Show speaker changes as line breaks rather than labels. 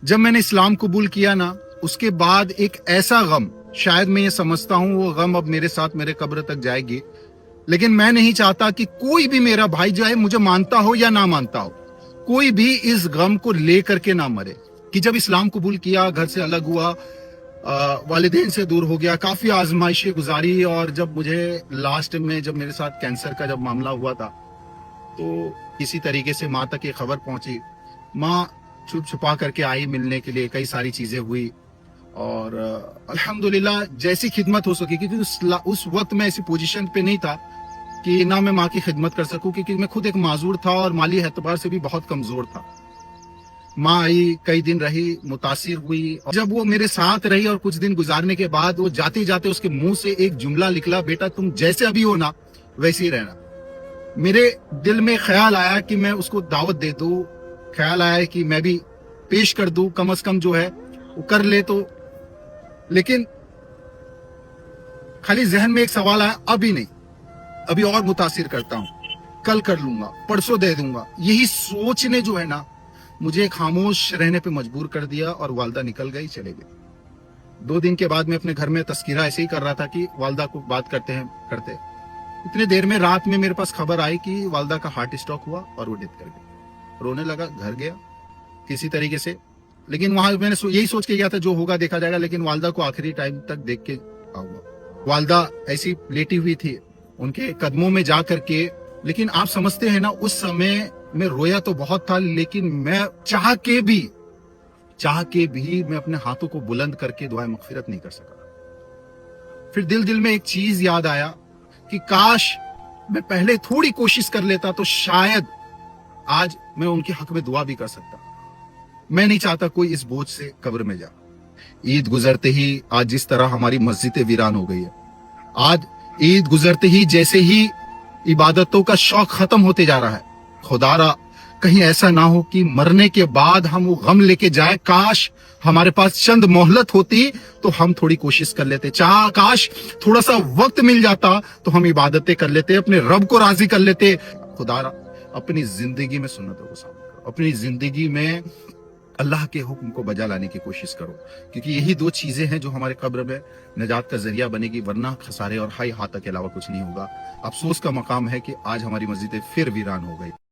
जब मैंने इस्लाम कबूल किया ना, उसके बाद एक ऐसा गम, शायद मैं ये समझता हूँ वो गम अब मेरे साथ मेरे कब्र तक जाएगी, लेकिन मैं नहीं चाहता कि कोई भी मेरा भाई जो है, मुझे मानता हो या ना मानता हो, कोई भी इस गम को लेकर के ना मरे। कि जब इस्लाम कबूल किया, घर से अलग हुआ, वालिदैन से दूर हो गया, काफी आजमाइशें गुजारी, और जब मुझे लास्ट में जब मेरे साथ कैंसर का जब मामला हुआ था, तो किसी तरीके से माँ तक ये खबर पहुंची। माँ छुप छुपा करके आई मिलने के लिए, कई सारी चीजें हुई, और अल्हम्दुलिल्लाह जैसी खिदमत हो सकी, क्योंकि उस वक्त मैं ऐसी पोजीशन पे नहीं था कि ना मैं माँ की खिदमत कर सकूं, क्योंकि मैं खुद एक माजूर था और माली एतबार से भी बहुत कमजोर था। माँ आई, कई दिन रही, मुतासिर हुई, और जब वो मेरे साथ रही और कुछ दिन गुजारने के बाद वो जाते जाते उसके मुंह से एक जुमला निकला, बेटा तुम जैसे अभी हो ना वैसे ही रहना। मेरे दिल में ख्याल आया कि मैं उसको दावत दे दूं, ख्याल आया कि मैं भी पेश कर दूं, कम से कम जो है वो कर ले तो। लेकिन खाली जहन में एक सवाल आया, अभी नहीं, अभी और मुतासिर करता हूं, कल कर लूंगा, परसों दे दूंगा। यही सोचने जो है ना, मुझे खामोश रहने पे मजबूर कर दिया, और वालदा निकल गई, चले गई। 2 दिन के बाद मैं अपने घर में तस्कीरा ऐसे ही कर रहा था कि वालदा को बात करते हैं करते, इतने देर में रात में मेरे पास खबर आई कि वालदा का हार्ट स्ट्रोक हुआ और वो डेथ कर गई। रोने लगा, घर गया किसी तरीके से, लेकिन वहां मैंने यही सोच के गया था जो होगा देखा जाएगा, लेकिन वालदा को आखिरी टाइम तक देख के आऊंगा। वालदा ऐसी लेटी हुई थी, उनके कदमों में जा करके, लेकिन आप समझते हैं ना, उस समय मैं रोया तो बहुत था, लेकिन मैं चाह के भी मैं अपने हाथों को बुलंद करके दुआ मगफिरत नहीं कर सका। फिर दिल में एक चीज याद आया कि काश मैं पहले थोड़ी कोशिश कर लेता तो शायद आज मैं उनके हक में दुआ भी कर सकता। मैं नहीं चाहता कोई इस बोझ से कब्र में जा। ईद गुजरते ही आज जिस तरह हमारी मस्जिदें वीरान हो गई है, आज ईद गुजरते ही जैसे ही इबादतों का शौक खत्म होते जा रहा है, खुदारा कहीं ऐसा ना हो कि मरने के बाद हम वो गम लेके जाए। काश हमारे पास चंद मोहलत होती तो हम थोड़ी कोशिश कर लेते, काश थोड़ा सा वक्त मिल जाता तो हम इबादतें कर लेते, अपने रब को राजी कर लेते। खुदारा अपनी जिंदगी में सुन्नतों को शामिल करो, अपनी जिंदगी में अल्लाह के हुक्म को बजा लाने की कोशिश करो, क्योंकि यही 2 चीजें हैं जो हमारे कब्र में निजात का जरिया बनेगी, वरना खसारे और हाई हाथ के अलावा कुछ नहीं होगा। अफसोस का मकाम है कि आज हमारी मस्जिदें फिर वीरान हो गई।